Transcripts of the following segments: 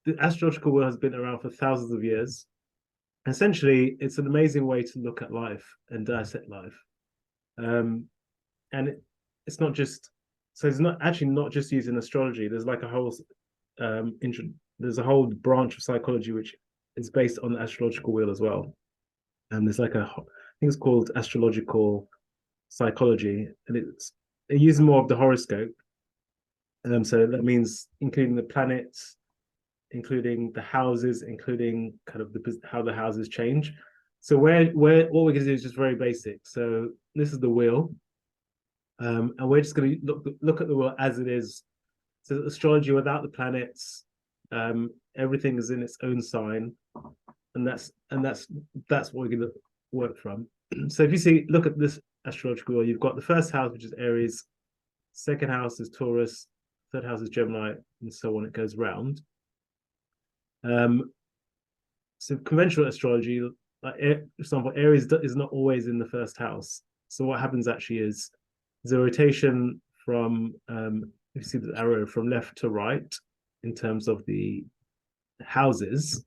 the astrological wheel has been around for thousands of years. Essentially, it's an amazing way to look at life and dissect life. Um, and it's not just so it's not actually not just using astrology. There's like a whole there's a whole branch of psychology which is based on the astrological wheel as well. And there's like I think it's called astrological psychology, and it uses more of the horoscope. So that means including the planets, including the houses, including kind of how the houses change. So where what we're going to do is just very basic. So this is the wheel, and we're just going to look at the wheel as it is. So astrology without the planets, everything is in its own sign, and that's what we're going to work from. So if you look at this astrological wheel, you've got the first house, which is Aries, second house is Taurus, third house is Gemini, and so on. It goes round. So conventional astrology, like for example, Aries is not always in the first house. So what happens actually is there's a rotation from you see the arrow from left to right in terms of the houses,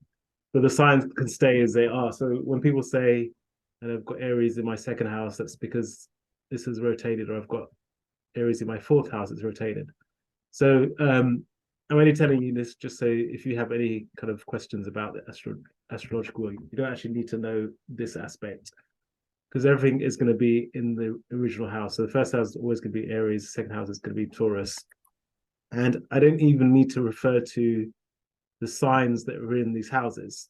but the signs can stay as they are. So when people say, and I've got Aries in my second house, that's because this is rotated, or I've got Aries in my fourth house, it's rotated. So I'm only telling you this just so if you have any kind of questions about the astrological, you don't actually need to know this aspect, because everything is going to be in the original house. So the first house is always going to be Aries, the second house is going to be Taurus. And I don't even need to refer to the signs that are in these houses.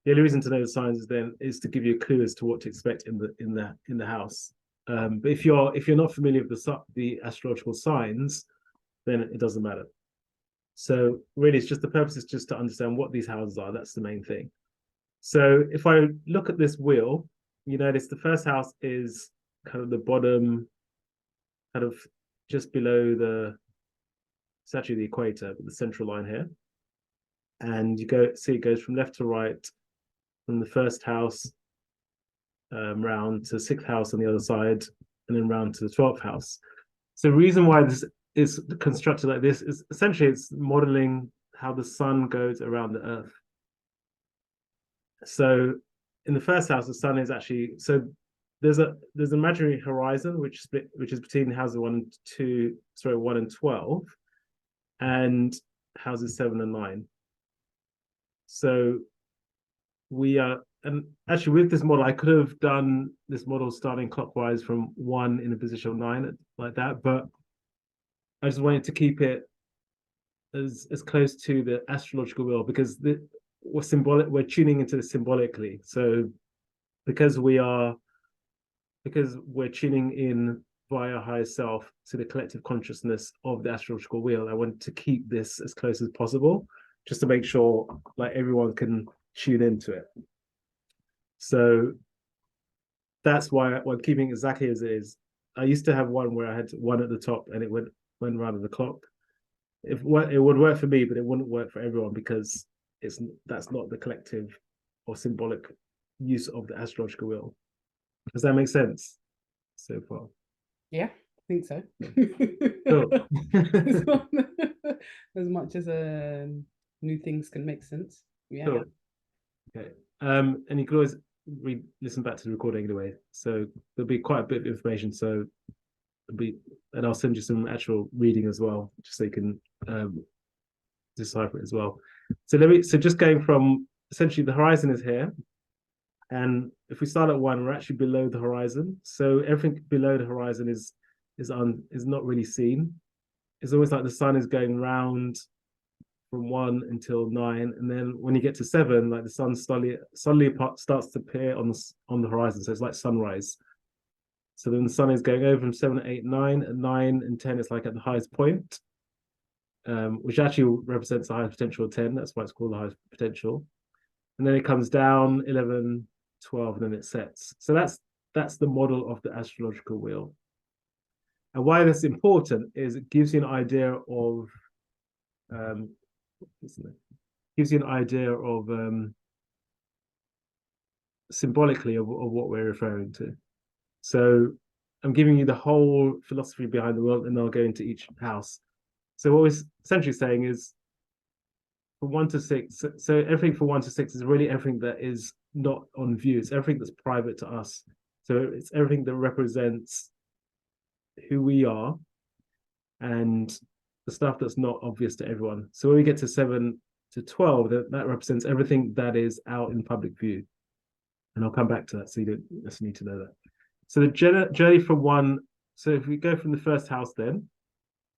The only reason to know the signs is to give you a clue as to what to expect in the house. But if you're not familiar with the astrological signs, then it doesn't matter. So really, it's just the purpose is just to understand what these houses are. That's the main thing. So if I look at this wheel, you notice the first house is kind of the bottom, kind of just below it's actually the equator, but the central line here. And you see it goes from left to right, from the first house round to the sixth house on the other side, and then round to the 12th house. So the reason why this is constructed like this is essentially it's modeling how the sun goes around the earth. So in the first house, the sun is actually there's an imaginary horizon which is between houses 1 and 12, and houses 7 and 9. So we are, and actually with this model, I could have done this model starting clockwise from 1 in a position of 9 like that, but I just wanted to keep it as close to the astrological wheel, because we're tuning into this symbolically. So because we're tuning in via higher self to the collective consciousness of the astrological wheel, I wanted to keep this as close as possible, just to make sure like everyone can tune into it. So that's why I'm keeping exactly as it is. I used to have one where I had 1 at the top and it went around the clock. It would work for me, but it wouldn't work for everyone, because that's not the collective or symbolic use of the astrological wheel. Does that make sense so far? Yeah, I think so. Cool. As much as new things can make sense. Yeah. Cool. Okay. And you can always listen back to the recording anyway. So there'll be quite a bit of information. So and I'll send you some actual reading as well, just so you can decipher it as well. So just going from essentially the horizon is here, and if we start at 1, we're actually below the horizon. So everything below the horizon is not really seen. It's always like the sun is going round from 1 until 9, and then when you get to 7, like the sun suddenly starts to appear on the horizon. So it's like sunrise. So then the sun is going over from 7, 8, 9, and 9 and 10 is like at the highest point, which actually represents the highest potential of 10. That's why it's called the highest potential. And then it comes down 11, 12, and then it sets. So that's the model of the astrological wheel. And why that's important is it gives you an idea of symbolically of what we're referring to. So I'm giving you the whole philosophy behind the world, and I'll go into each house. So what we're essentially saying is from 1 to 6. So everything from 1 to 6 is really everything that is not on view. It's everything that's private to us. So it's everything that represents who we are and the stuff that's not obvious to everyone. So when we get to 7 to 12, that represents everything that is out in public view. And I'll come back to that, so you don't just need to know that. So the journey from one, so if we go from the first house then,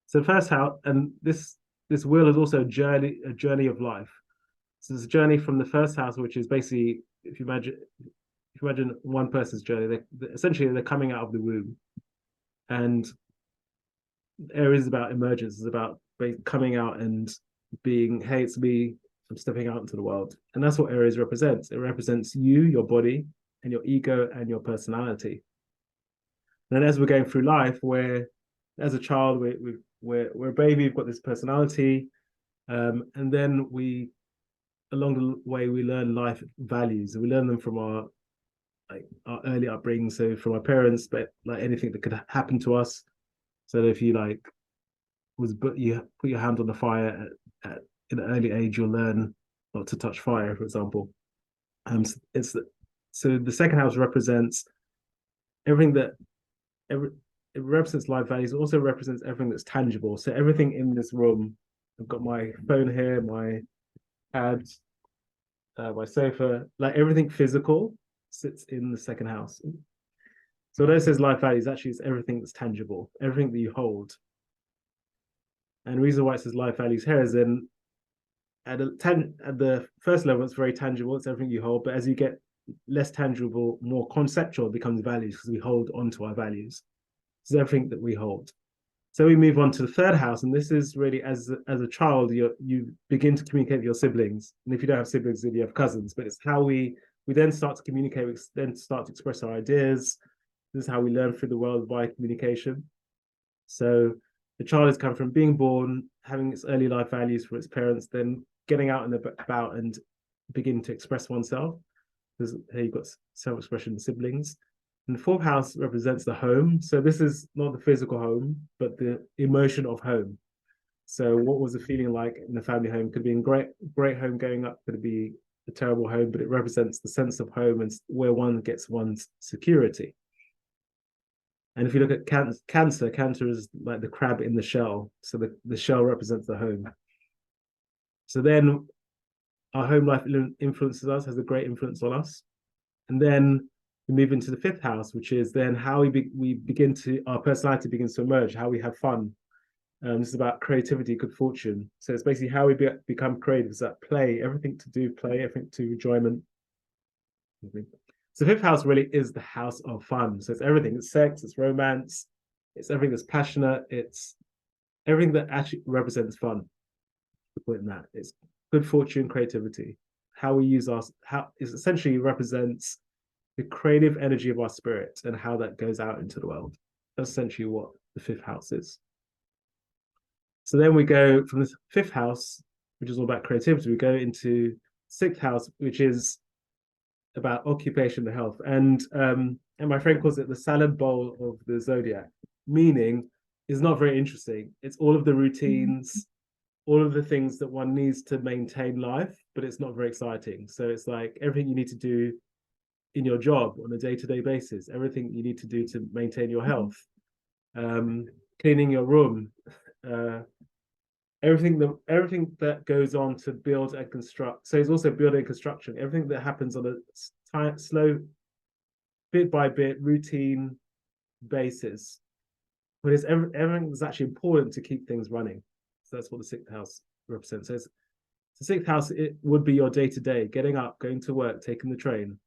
so the first house, and this wheel is also a journey of life. So it's a journey from the first house, which is basically, if you imagine one person's journey, essentially they're coming out of the womb, and areas about emergence is about coming out and being, hey, it's me, I'm stepping out into the world. And that's what Aries represents. It represents you, your body, and your ego and your personality. And then as we're going through life, where as a child, we're a baby, we've got this personality. And then along the way, we learn life values, and we learn them from our early upbringing. So from our parents, but like anything that could happen to us. So if you you put your hand on the fire at an early age, you'll learn not to touch fire, for example. So the second house represents everything that it represents life values. It also represents everything that's tangible. So everything in this room, I've got my phone here, my pad, my sofa, like everything physical sits in the second house. So when it says life values, actually it's everything that's tangible, everything that you hold. And the reason why it says life values here is in at the first level, it's very tangible, it's everything you hold. But as you get less tangible, more conceptual, it becomes values, because we hold onto our values. This is everything that we hold. So we move on to the third house, and this is really as a child, you begin to communicate with your siblings. And if you don't have siblings, then you have cousins. But it's how we then start to communicate, we then start to express our ideas. This is how we learn through the world by communication. So the child has come from being born, having its early life values for its parents, then getting out and about and beginning to express oneself. Because here you've got self-expression, siblings. And the fourth house represents the home. So this is not the physical home, but the emotion of home. So what was the feeling like in the family home? Could be in great home going up, could be a terrible home, but it represents the sense of home and where one gets one's security. And if you look at Cancer is like the crab in the shell. So the shell represents the home. So then our home life influences us, has a great influence on us. And then we move into the fifth house, which is then how our personality begins to emerge, how we have fun. This is about creativity, good fortune. So it's basically how we become creative. It's that play, everything to do play, everything to enjoyment. So fifth house really is the house of fun. So it's everything. It's sex, it's romance, it's everything that's passionate, it's everything that actually represents fun. Put in that. It's good fortune, creativity. How we use how it essentially represents the creative energy of our spirit and how that goes out into the world. That's essentially what the fifth house is. So then we go from the fifth house, which is all about creativity, we go into sixth house, which is about occupation and health. And my friend calls it the salad bowl of the zodiac, meaning it's not very interesting. It's all of the routines, all of the things that one needs to maintain life, but it's not very exciting. So it's like everything you need to do in your job on a day-to-day basis, everything you need to do to maintain your health, cleaning your room, everything that goes on to build and construct. So it's also building and construction, everything that happens on a slow, bit by bit, routine basis. But it's everything that's actually important to keep things running. So that's what the sixth house represents. So the sixth house, it would be your day-to-day, getting up, going to work, taking the train,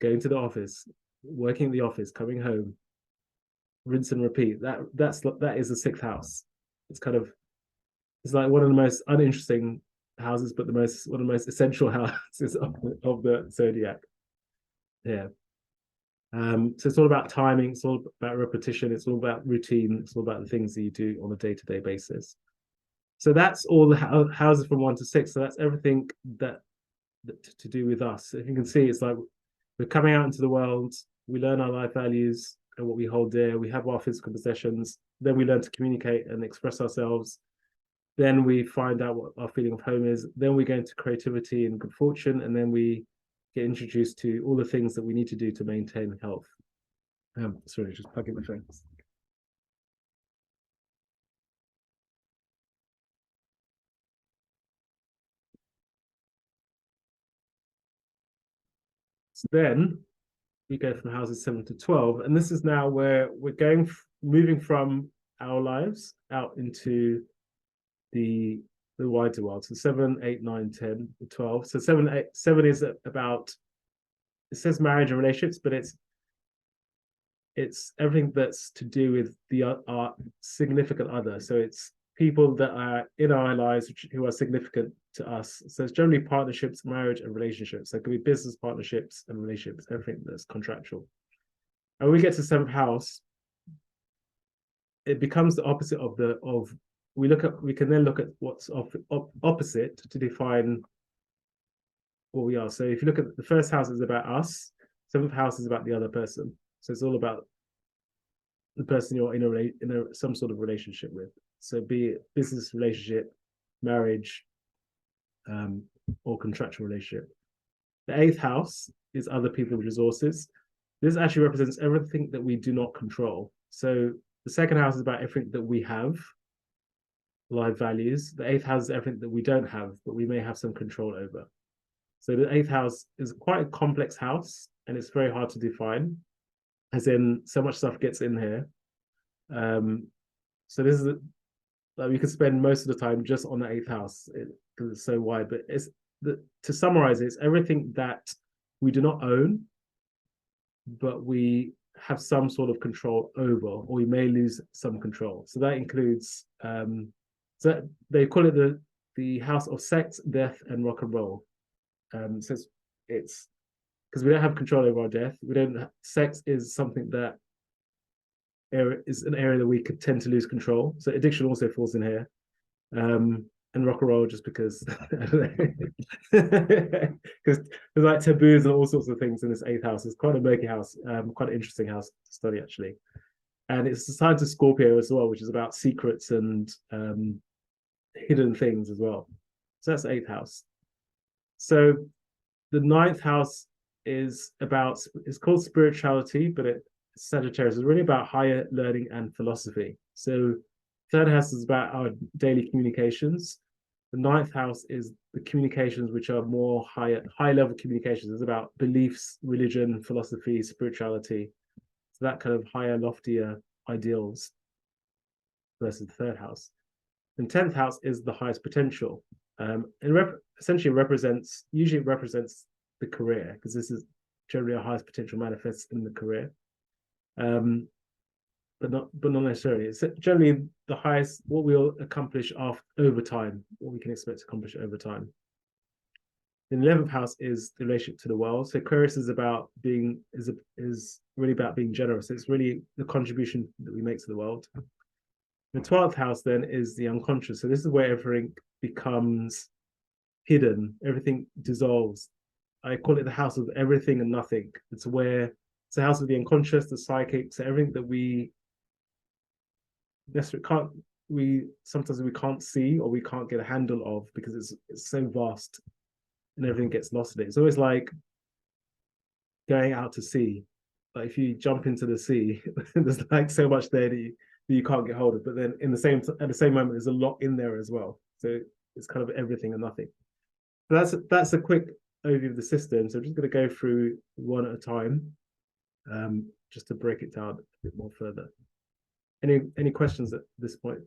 going to the office, working in the office, coming home, rinse and repeat. That is the sixth house. It's like one of the most uninteresting houses, but one of the most essential houses of the zodiac. Yeah. So it's all about timing, it's all about repetition, it's all about routine, it's all about the things that you do on a day-to-day basis. So that's all the houses from 1 to 6. So that's everything that to do with us. If you can see, it's like we're coming out into the world, we learn our life values and what we hold dear, we have our physical possessions, then we learn to communicate and express ourselves. Then we find out what our feeling of home is. Then we go into creativity and good fortune, and then we get introduced to all the things that we need to do to maintain health. Sorry, just plug in my phone. So then we go from houses 7 to 12, and this is now where we're moving from our lives out into the wider world. So 7, 8, 9, 10, 12. So 7 is about, it says marriage and relationships, but it's everything that's to do with our significant other. So it's people that are in our lives who are significant to us. So it's generally partnerships, marriage, and relationships. So it could be business partnerships and relationships, everything that's contractual. And when we get to seventh house, it becomes the opposite of we can then look at what's opposite to define what we are. So if you look at the first house is about us, seventh house is about the other person. So it's all about the person you're in some sort of relationship with. So be it business relationship, marriage, or contractual relationship. The eighth house is other people's resources. This actually represents everything that we do not control. So the second house is about everything that we have, life values. The eighth house is everything that we don't have, but we may have some control over. So the eighth house is quite a complex house, and it's very hard to define, as in so much stuff gets in here. So this is like we could spend most of the time just on the eighth house because it's so wide. But to summarize it, it's everything that we do not own, but we have some sort of control over, or we may lose some control. So that includes so they call it the house of sex, death, and rock and roll. So it's because we don't have control over our death. We don't. Sex is something that is an area that we could tend to lose control. So addiction also falls in here, and rock and roll just because because there's like taboos and all sorts of things in this eighth house. It's quite a murky house, quite an interesting house to study actually, and it's assigned to Scorpio as well, which is about secrets and hidden things as well. So that's the eighth house. So the ninth house is about, it's called spirituality, but Sagittarius is really about higher learning and philosophy. So third house is about our daily communications. The ninth house is the communications which are more high level communications. It's about beliefs, religion, philosophy, spirituality. So that kind of higher, loftier ideals versus the third house. And 10th house is the highest potential. And essentially usually represents the career, because this is generally our highest potential manifests in the career. But not necessarily. It's generally the highest, what we'll accomplish over time, what we can expect to accomplish over time. The 11th house is the relationship to the world. So Aquarius is really about being generous. It's really the contribution that we make to the world. The 12th house then is the unconscious. So this is where everything becomes hidden, everything dissolves. I call it the house of everything and nothing. It's the house of the unconscious, the psychic, so everything that we sometimes we can't see or we can't get a handle of because it's so vast and everything gets lost in it. It's always like going out to sea. Like if you jump into the sea, there's like so much there that you can't get hold of. But then at the same moment, there's a lot in there as well. So it's kind of everything and nothing. But that's a quick overview of the system. So I'm just going to go through one at a time, just to break it down a bit more further. Any questions at this point?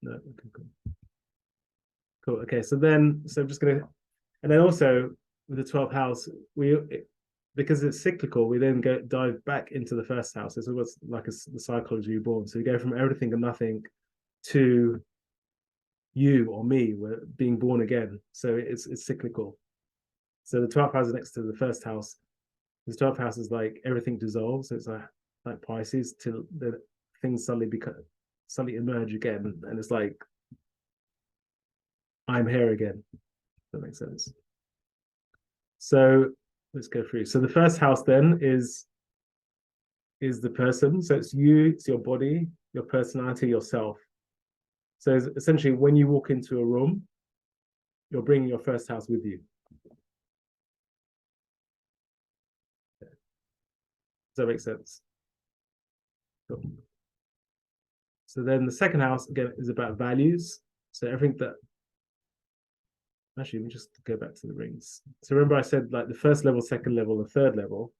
No. Okay, cool. Cool. Okay, so I'm just going to, and then also with the 12th house, because it's cyclical, we then dive back into the first house. It's almost like the psychology reborn. So you go from everything and nothing to you or me, we're being born again. So it's cyclical. So the 12th house is next to the first house. The 12th house is like everything dissolves. So it's like Pisces till the things suddenly emerge again, and it's like I'm here again. If that makes sense. So let's go through. So the first house then is is the person. So it's you, it's your body, your personality, yourself. So essentially, when you walk into a room, you're bringing your first house with you. Does that make sense? Cool. So then the second house, again, is about values. So everything that, actually, let me just go back to the rings. So remember I said like the first level, second level, the third level.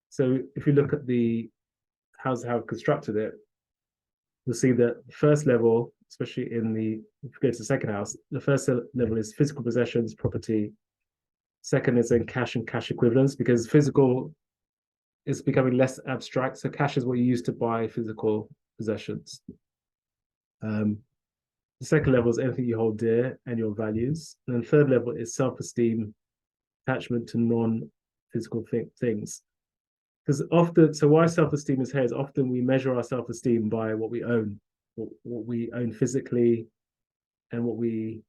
So if you look at the how I've constructed it, you'll see that first level, especially in the, if you go to the second house, the first level is physical possessions, property. Second is in cash and cash equivalents, because physical is becoming less abstract. So cash is what you use to buy physical possessions. The second level is anything you hold dear and your values. And then third level is self-esteem, attachment to non-physical things. Because often, so why self-esteem is here is often we measure our self-esteem by what we own, what we own physically, and what we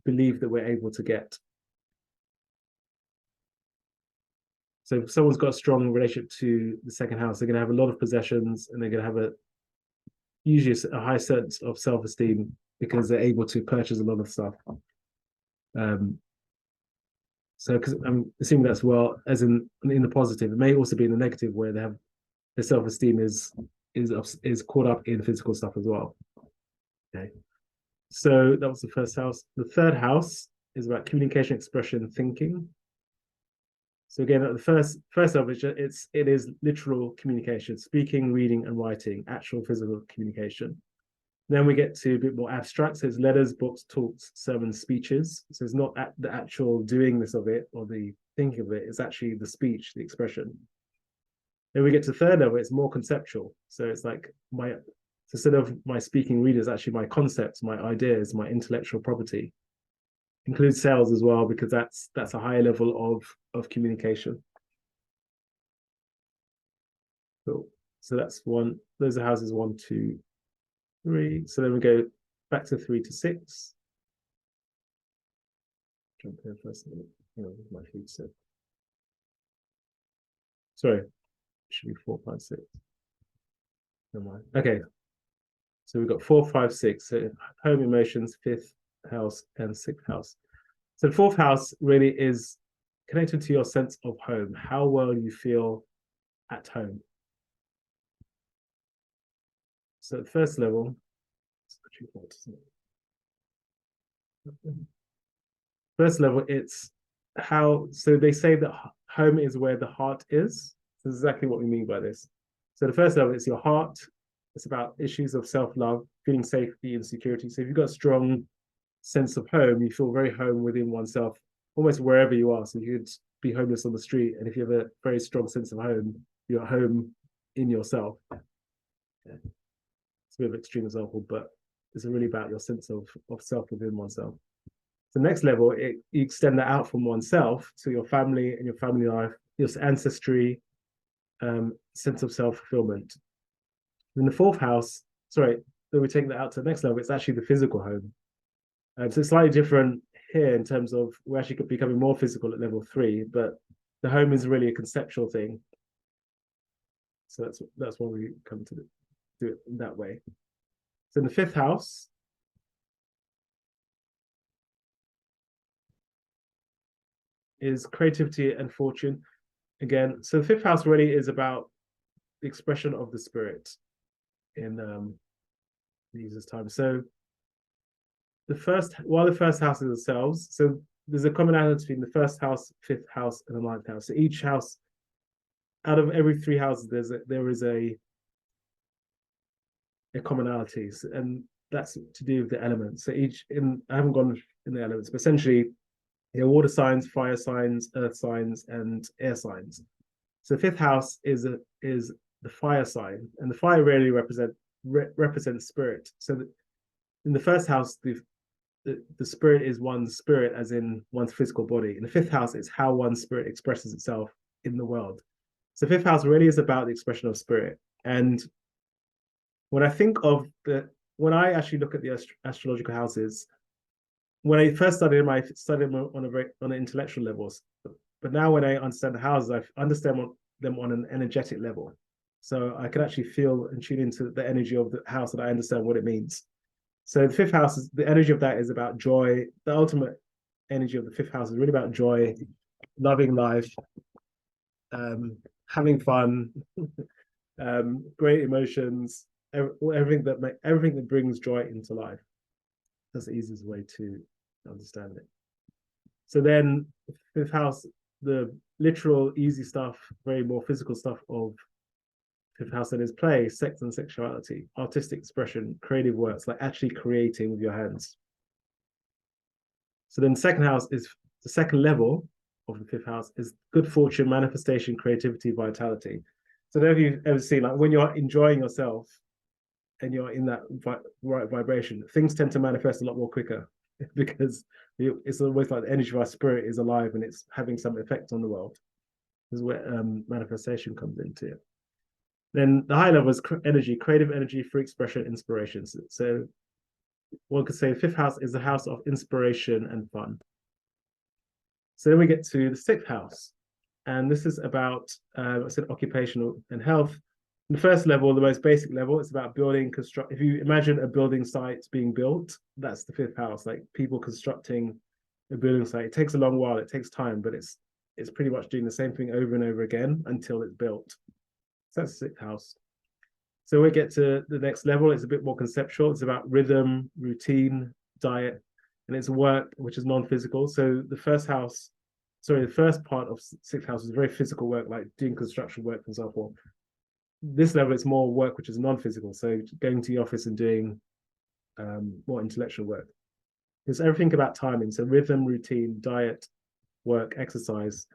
believe that we're able to get. So if someone's got a strong relationship to the second house, they're going to have a lot of possessions, and they're going to have usually a high sense of self-esteem because they're able to purchase a lot of stuff. So because I'm assuming that's well as in the positive. It may also be in the negative where they have their self-esteem is caught up in physical stuff as well. Okay. So that was the first house. The third house is about communication, expression, thinking. So again, at the first of which it is literal communication, speaking, reading, and writing, actual physical communication. Then we get to a bit more abstract. So it's letters, books, talks, sermons, speeches. So it's not the actual doing this of it or the thinking of it. It's actually the speech, the expression. Then we get to third level. It's more conceptual. So it's like instead of my speaking readers, actually my concepts, my ideas, my intellectual property. Includes sales as well, because that's a higher level of communication. Cool. So that's one. Those are houses 1, 2, 3. So then we go back to 3 to 6. Jump here first. My feet set. Sorry, it should be 4, 5, 6. Never mind. Okay. So we've got 4, 5, 6. So home, emotions, fifth house, and sixth house. So the fourth house really is connected to your sense of home, how well you feel at home. So at first level, it's how, so they say that home is where the heart is. So this is exactly what we mean by this. So the first level is your heart. It's about issues of self-love, feeling safety and security. So if you've got a strong sense of home, you feel very home within oneself, almost wherever you are. So you could be homeless on the street, and if you have a very strong sense of home, you're at home in yourself. Yeah. It's a bit of an extreme example, but it's really about your sense of self within oneself. The next level, you extend that out from oneself to your family and your family life, your ancestry, sense of self-fulfillment. In the fourth house, sorry, then we take that out to the next level, it's actually the physical home. So it's slightly different here in terms of we're actually becoming more physical at level 3, but the home is really a conceptual thing. So that's why we come to do it that way. So in the fifth house, is creativity and fortune. Again, so the fifth house really is about the expression of the spirit in Jesus' time. So the first house is ourselves. So there's a commonality between the first house, fifth house, and the ninth house. So each house, out of every 3 houses, there is a commonalities, and that's to do with the elements. So I haven't gone in the elements, but essentially, water signs, fire signs, earth signs, and air signs. So the fifth house is the fire sign, and the fire really represents spirit. So in the first house, the spirit is one's spirit, as in one's physical body. In the fifth house, it's how one's spirit expresses itself in the world. So fifth house really is about the expression of spirit. And when I think of when I actually look at the astrological houses, when I first studied them on an intellectual levels, but now when I understand the houses, I understand them on an energetic level. So I can actually feel and tune into the energy of the house, and I understand what it means. So the fifth house is the energy of that is about joy. The ultimate energy of the fifth house is really about joy, loving life, having fun, great emotions, everything that brings joy into life. That's the easiest way to understand it. So then fifth house, the literal easy stuff, very more physical stuff of fifth house that is play, sex and sexuality, artistic expression, creative works, like actually creating with your hands. So then second house is the second level of the fifth house is good fortune, manifestation, creativity, vitality. So have you ever seen like when you're enjoying yourself and you're in that right vibration, things tend to manifest a lot more quicker because it's always like the energy of our spirit is alive and it's having some effect on the world. This is where manifestation comes into it. Then the high level is energy, creative energy, free expression, inspiration. So one could say the fifth house is the house of inspiration and fun. So then we get to the sixth house, and this is about I said occupational and health. The first level, the most basic level, it's about building, construct. If you imagine a building site being built, that's the fifth house. Like people constructing a building site, it takes a long while, it takes time, but it's pretty much doing the same thing over and over again until it's built. So that's the sixth house. So we get to the next level. It's a bit more conceptual. It's about rhythm, routine, diet, and it's work, which is non-physical. So the first part of sixth house is very physical work, like doing construction work, for example. This level, it's more work which is non-physical. So going to the office and doing more intellectual work. It's everything about timing. So rhythm, routine, diet, work, exercise.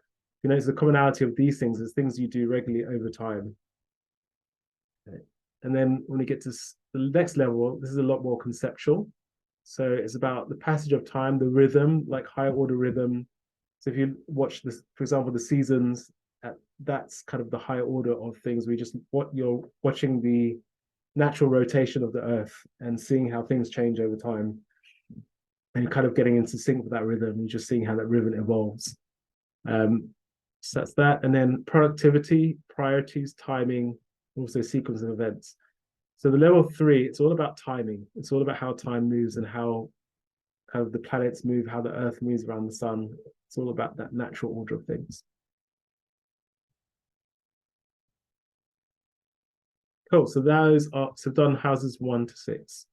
You know, it's the commonality of these things is things you do regularly over time. Okay. And then when we get to the next level, this is a lot more conceptual. So it's about the passage of time, the rhythm, like higher order rhythm. So if you watch this, for example, the seasons, that's kind of the higher order of things. You're watching the natural rotation of the earth and seeing how things change over time. And you're kind of getting into sync with that rhythm. You're just seeing how that rhythm evolves. So that's that. And then productivity, priorities, timing, also sequence of events. So the level 3, it's all about timing. It's all about how time moves and how the planets move, how the earth moves around the sun. It's all about that natural order of things. Cool. So so done houses 1 to 6.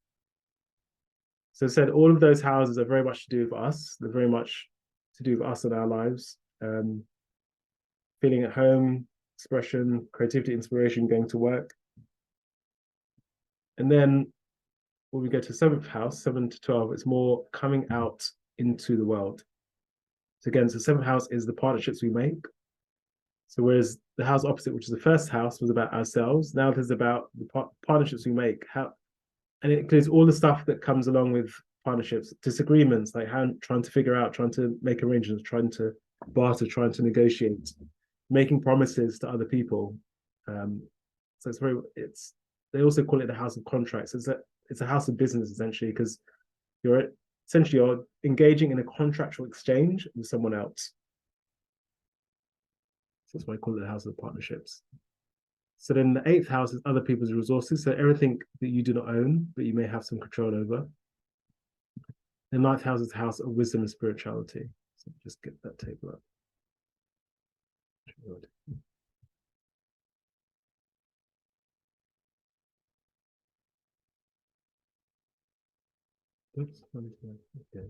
So I said all of those houses are very much to do with us. They're very much to do with us and our lives. Feeling at home, expression, creativity, inspiration, going to work. And then when we go to 7th house, 7 to 12, it's more coming out into the world. So again, so 7th house is the partnerships we make. So whereas the house opposite, which is the first house, was about ourselves, now this is about the partnerships we make. And it includes all the stuff that comes along with partnerships, disagreements, like trying to figure out, trying to make arrangements, trying to barter, trying to negotiate, making promises to other people. So they also call it the house of contracts. It's a house of business essentially because you're engaging in a contractual exchange with someone else. So that's why I call it the house of partnerships. So then the 8th house is other people's resources. So everything that you do not own, but you may have some control over. The 9th house is the house of wisdom and spirituality. So just get that table up. Oops, okay.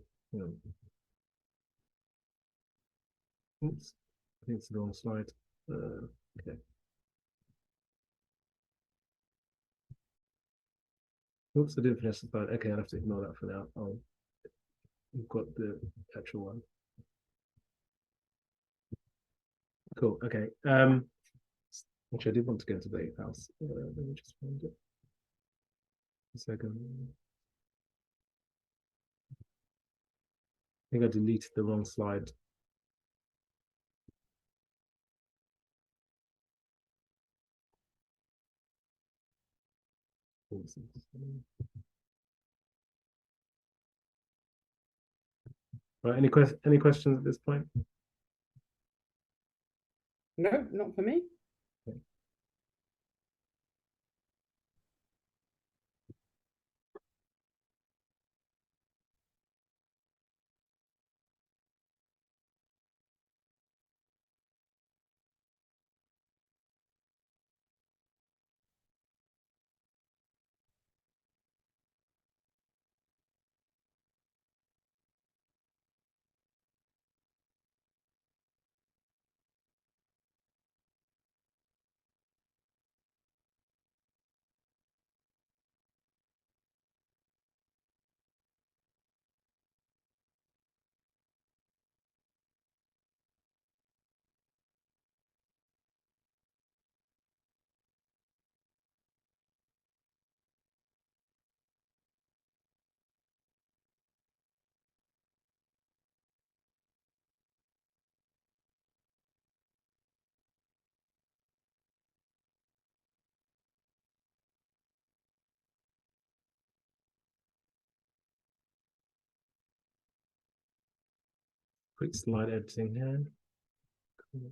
Oops, I think it's the wrong slide. Okay. Oops, I didn't finish the slide. Okay, I'll have to ignore that for now. We've got the actual one. Cool. Okay. Which I did want to go to the 8th house. Let me just find it. A second. I think I deleted the wrong slide. Right. Any questions at this point? No, not for me. quick slide editing here. Cool.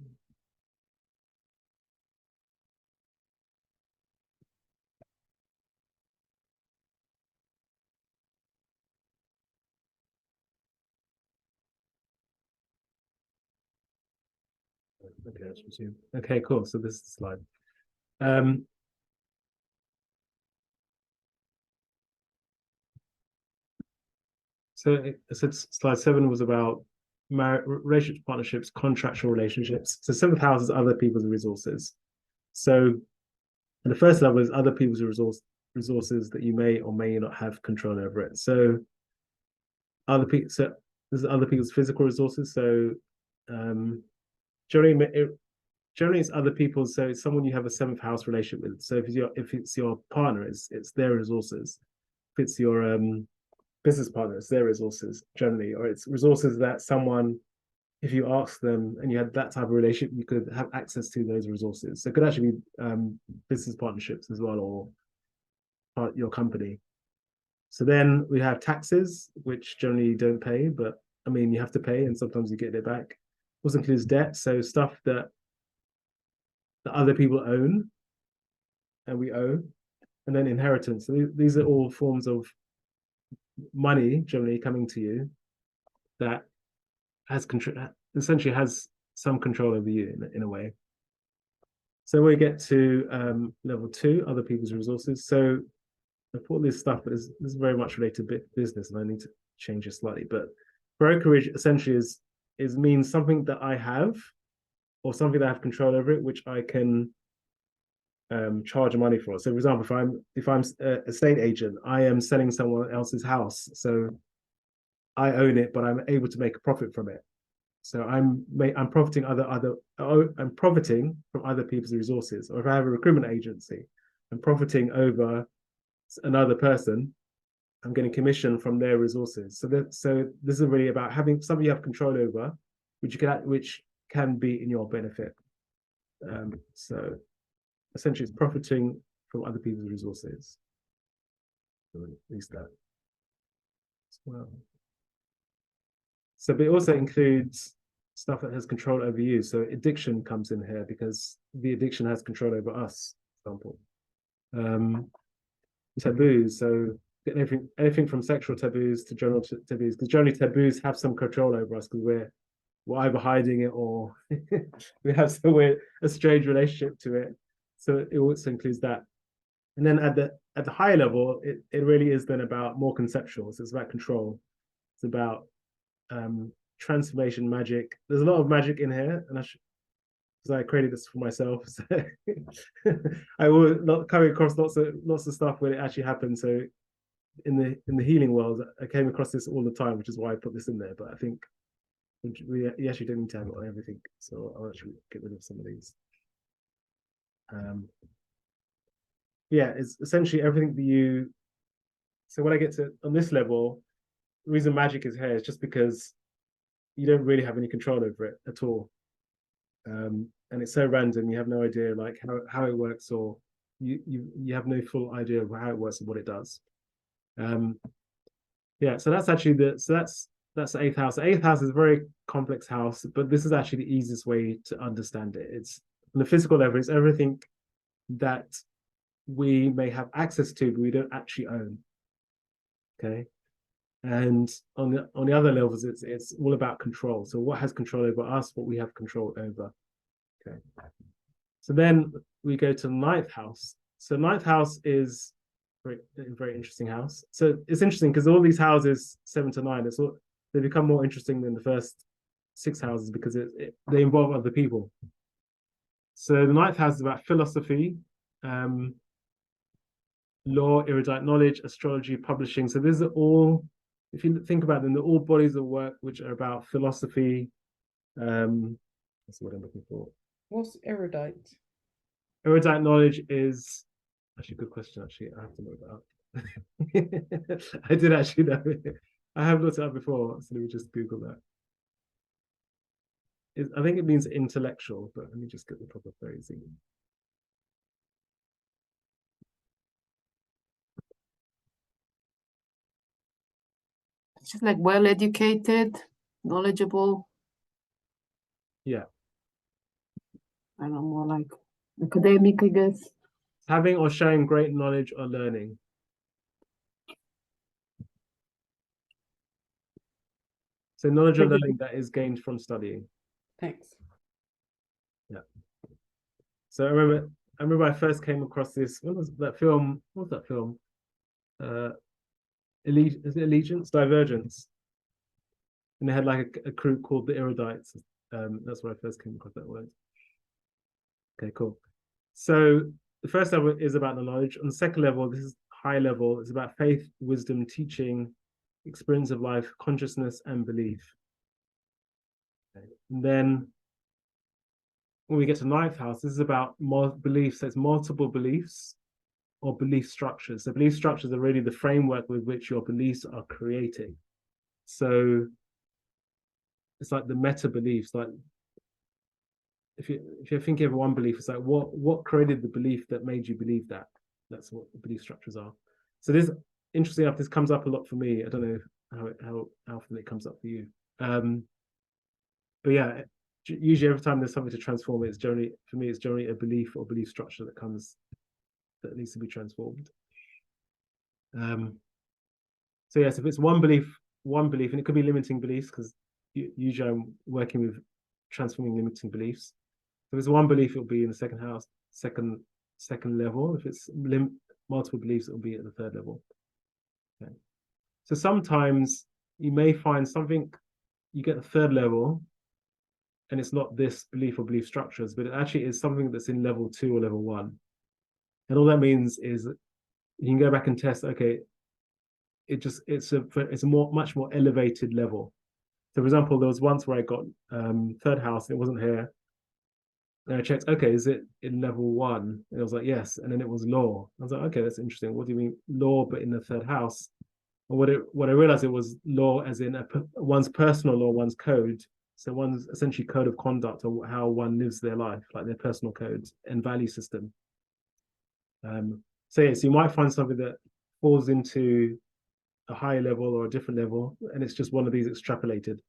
Okay, let's resume. Okay, cool. So this is the slide. So slide 7 was about relationships, partnerships, contractual relationships. So 7th house is other people's resources. So and the first level is other people's resources that you may or may not have control over it. So other people, so this is other people's physical resources. So generally, generally it's other people's. So it's someone you have a 7th house relationship with. So if it's your partner, it's their resources. If it's your business partner, it's their resources generally, or it's resources that someone, if you ask them and you had that type of relationship, you could have access to those resources. So it could actually be business partnerships as well, or your company. So then we have taxes, which generally you don't pay, but I mean, you have to pay and sometimes you get it back. Also includes debt, so stuff that other people own and we owe, and then inheritance. So these are all forms of money generally coming to you that has essentially has some control over you in a way. So we get to level 2, other people's resources. So I put this stuff, but this is very much related to business, and I need to change it slightly. But brokerage essentially is means something that I have, or something that I have control over it, which I can charge money for. So, for example, if I'm a estate agent, I am selling someone else's house, so I own it, but I'm able to make a profit from it. So I'm profiting I'm profiting from other people's resources. Or if I have a recruitment agency, I'm profiting over another person. I'm getting commission from their resources. So this is really about having something you have control over, which can be in your benefit. So essentially, it's profiting from other people's resources. At least that as well. So, but it also includes stuff that has control over you. So addiction comes in here because the addiction has control over us, for example. Taboos, so anything from sexual taboos to general taboos, because generally taboos have some control over us because we're either hiding it or we have a strange relationship to it. So it also includes that. And then at the higher level, it really is then about more conceptual. So it's about control. It's about transformation magic. There's a lot of magic in here, and because I created this for myself, so I will not coming across lots of stuff when it actually happened. So in the healing world, I came across this all the time, which is why I put this in there. But I think we actually didn't tag on everything, so I'll actually get rid of some of these. Yeah, it's essentially everything that you. So when I get to on this level, the reason magic is here is just because you don't really have any control over it at all. And it's so random, you have no idea like how it works, or you have no full idea of how it works and what it does. Yeah, so that's actually that's the 8th house. The 8th house is a very complex house, but this is actually the easiest way to understand it. It's on the physical level, it's everything that we may have access to, but we don't actually own. Okay. And on the other levels, it's all about control. So what has control over us, what we have control over. Okay. So then we go to the 9th house. So 9th house is a very interesting house. So it's interesting because all these houses 7 to 9, they become more interesting than the first 6 houses because they involve other people. So the 9th house is about philosophy, law, erudite knowledge, astrology, publishing. So these are all, if you think about them, they're all bodies of work which are about philosophy. That's what I'm looking for. What's erudite? Erudite knowledge is actually a good question. Actually, I have to look that up. I did actually know. I have looked it up before, so let me just Google that. I think it means intellectual, but let me just get the proper phrasing. It's just like well educated, knowledgeable. Yeah. I don't know, more like academic, I guess. Having or showing great knowledge or learning. So knowledge or learning that is gained from studying. Thanks. Yeah. So I remember I first came across this. What was that film? What was that film? Is it Allegiance? Divergence. And they had like a group called the Erudites. That's where I first came across that word. Okay, cool. So the first level is about the knowledge. On the second level, this is high level. It's about faith, wisdom, teaching, experience of life, consciousness, and belief. Okay. And then when we get to ninth house, this is about more beliefs. So it's multiple beliefs or belief structures. So belief structures are really the framework with which your beliefs are creating. So it's like the meta beliefs. Like if you're thinking of one belief, it's like what created the belief that made you believe that. That's what the belief structures are. So this, interesting enough, this comes up a lot for me. I don't know how often it comes up for you. But yeah, usually every time there's something to transform, it's generally, for me, it's generally a belief or belief structure that needs to be transformed. So yes, if it's one belief, and it could be limiting beliefs, because usually I'm working with transforming limiting beliefs. If it's one belief, it'll be in the second house, second level. If it's multiple beliefs, it'll be at the third level. Okay. So sometimes you may find something, you get the third level, and it's not this belief or belief structures, but it actually is something that's in level 2 or level 1. And all that means is you can go back and test, okay, it's a much more elevated level. So for example, there was once where I got third house, and it wasn't here. And I checked, okay, is it in level 1? And it was like, yes. And then it was law. I was like, okay, that's interesting. What do you mean law, but in the third house? And what I realized, it was law as in one's personal law, one's code. So one's essentially code of conduct, or how one lives their life, like their personal codes and value system. So you might find something that falls into a higher level or a different level, and it's just one of these extrapolated.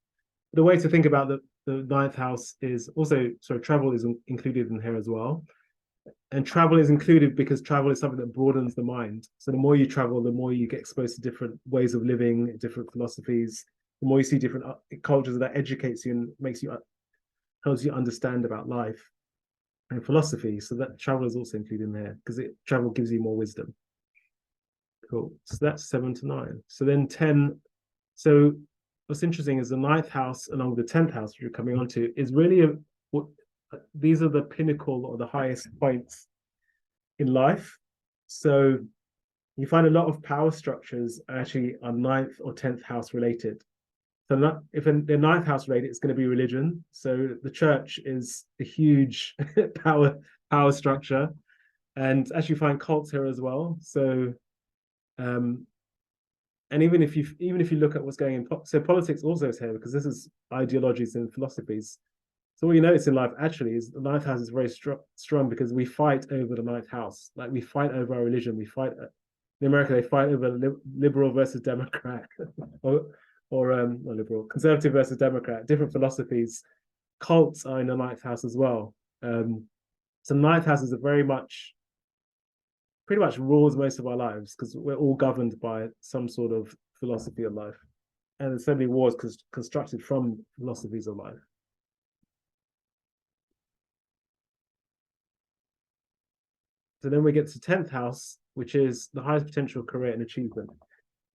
The way to think about the ninth house is also, travel is included in here as well. And travel is included because travel is something that broadens the mind. So the more you travel, the more you get exposed to different ways of living, different philosophies. The more you see different cultures, that educates you and helps you understand about life and philosophy. So that travel is also included in there, because travel gives you more wisdom. Cool. So that's 7 to 9. So then 10. So what's interesting is the ninth house, along with the 10th house, which you're coming on to, is really these are the pinnacle or the highest points in life. So you find a lot of power structures actually are ninth or 10th house related. So if they're ninth house related, it's going to be religion. So the church is a huge power structure, and actually find cults here as well. So and even if you look at what's going in, so politics also is here, because this is ideologies and philosophies. So what you notice in life actually is the ninth house is very strong, because we fight over the ninth house. Like we fight over our religion. We fight in America, they fight over liberal versus Democrat, or not liberal, conservative versus Democrat, different philosophies. Cults are in the ninth house as well. So ninth house is pretty much rules most of our lives, because we're all governed by some sort of philosophy of life. And there's so many wars constructed from philosophies of life. So then we get to 10th house, which is the highest potential career and achievement.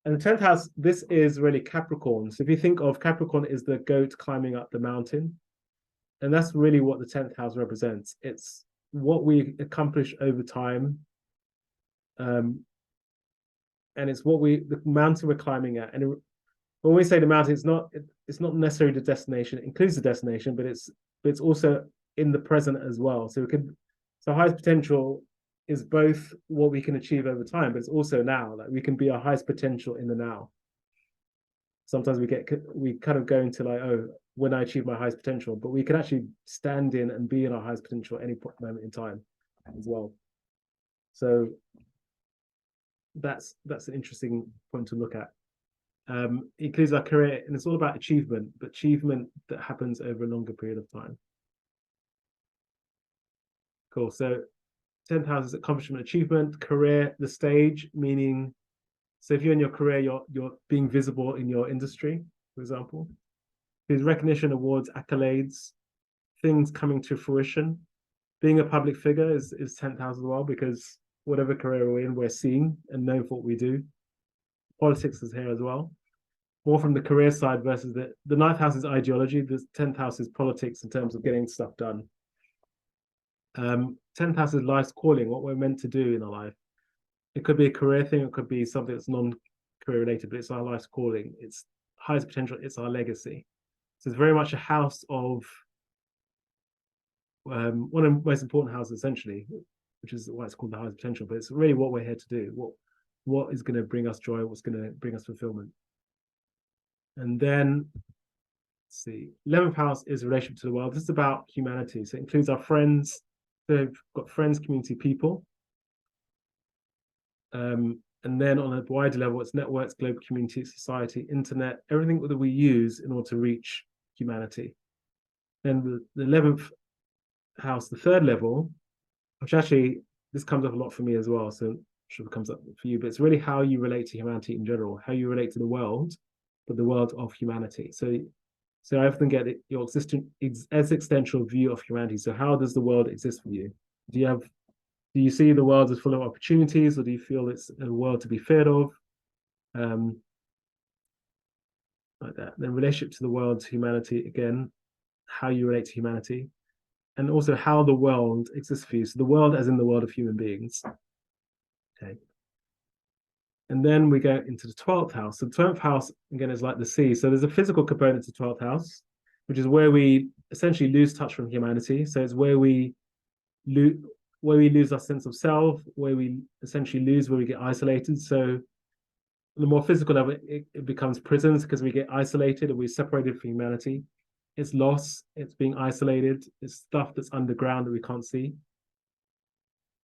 And the 10th house, this is really Capricorn. So if you think of Capricorn is the goat climbing up the mountain, and that's really what the 10th house represents. It's what we accomplish over time. And it's the mountain we're climbing at. And when we say the mountain, it's not necessarily the destination. It includes the destination, but it's also in the present as well. So highest potential is both what we can achieve over time, but it's also now. Like we can be our highest potential in the now. Sometimes we kind of go into like, oh, when I achieve my highest potential, but we can actually stand in and be in our highest potential at any moment in time as well. So that's an interesting point to look at. It includes our career, and it's all about achievement, but achievement that happens over a longer period of time. Cool. So 10th house is accomplishment, achievement, career, the stage, meaning, so if you're in your career, you're being visible in your industry, for example. There's recognition, awards, accolades, things coming to fruition. Being a public figure is 10th house as well, because whatever career we're in, we're seen and known for what we do. Politics is here as well. More from the career side versus the 9th house is ideology. The 10th house is politics in terms of getting stuff done. 10th house is life's calling, what we're meant to do in our life. It could be a career thing, it could be something that's non-career related, but it's our life's calling. It's highest potential, it's our legacy. So it's very much a house of one of the most important houses, essentially, which is why it's called the highest potential. But it's really what we're here to do. What is going to bring us joy? What's going to bring us fulfillment? And then, let's see, 11th house is relationship to the world. This is about humanity. So it includes our friends. So we've got friends, community, people. And then on a wider level, it's networks, global community, society, internet, everything that we use in order to reach humanity. Then the 11th house, the third level, which actually, this comes up a lot for me as well, so I'm sure it comes up for you, but it's really how you relate to humanity in general, how you relate to the world, but the world of humanity. So I often get your existential view of humanity. So how does the world exist for you? Do you see the world as full of opportunities, or do you feel it's a world to be feared of? Like that. Then relationship to the world, to humanity, again, how you relate to humanity, and also how the world exists for you. So the world as in the world of human beings. Okay. And then we go into the 12th house. So the 12th house, again, is like the sea. So there's a physical component to 12th house, which is where we essentially lose touch from humanity. So it's where we lose our sense of self, where we essentially where we get isolated. So the more physical level, it becomes prisons because we get isolated and we're separated from humanity. It's loss, it's being isolated, it's stuff that's underground that we can't see.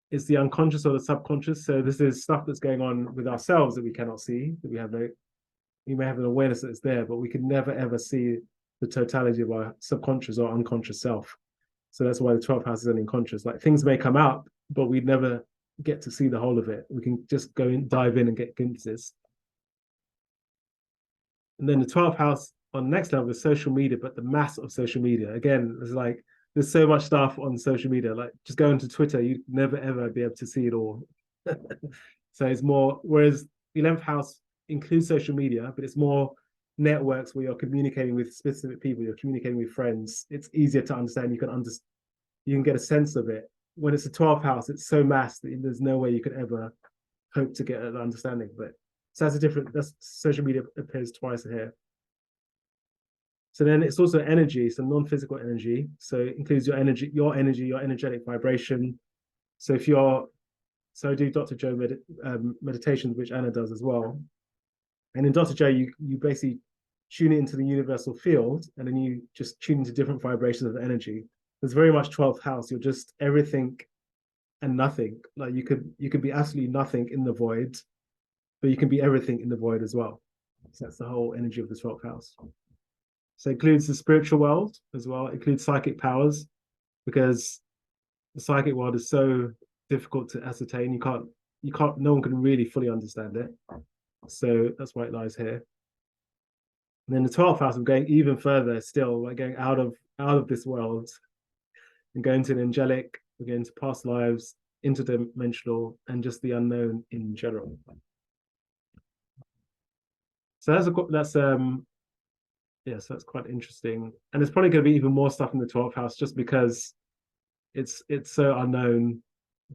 It's the unconscious or the subconscious. So this is stuff that's going on with ourselves that we cannot see, that we may have an awareness that it's there, but we can never ever see the totality of our subconscious or unconscious self. So that's why the 12th house is unconscious. Like things may come up, but we never get to see the whole of it. We can just go in, dive in and get glimpses. And then the 12th house on the next level is social media, but the mass of social media. Again, there's so much stuff on social media. Like just go into Twitter, you'd never ever be able to see it all. So it's more, whereas the 11th house includes social media, but it's more networks where you're communicating with specific people, you're communicating with friends. It's easier to understand. You can get a sense of it. When it's a 12th house, it's so mass that there's no way you could ever hope to get an understanding of it. So that's social media appears twice here. So then it's also energy, so non-physical energy. So it includes your energetic vibration. So I do Dr. Joe meditations, which Anna does as well. And in Dr. Joe, you basically tune it into the universal field, and then you just tune into different vibrations of energy. It's very much 12th house. You're just everything and nothing. Like you could be absolutely nothing in the void, but you can be everything in the void as well. So that's the whole energy of the 12th house. So it includes the spiritual world as well. It includes psychic powers, because the psychic world is so difficult to ascertain. No one can really fully understand it. So that's why it lies here. And then the 12th house, I'm going even further still, like going out of this world and going to an angelic, we're going to past lives, interdimensional, and just the unknown in general. So that's quite interesting. And there's probably going to be even more stuff in the 12th house, just because it's so unknown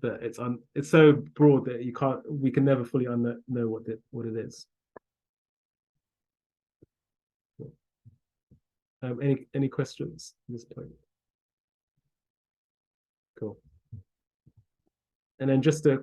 that it's so broad that we can never fully know what it is. Any questions at this point? Cool. And then just a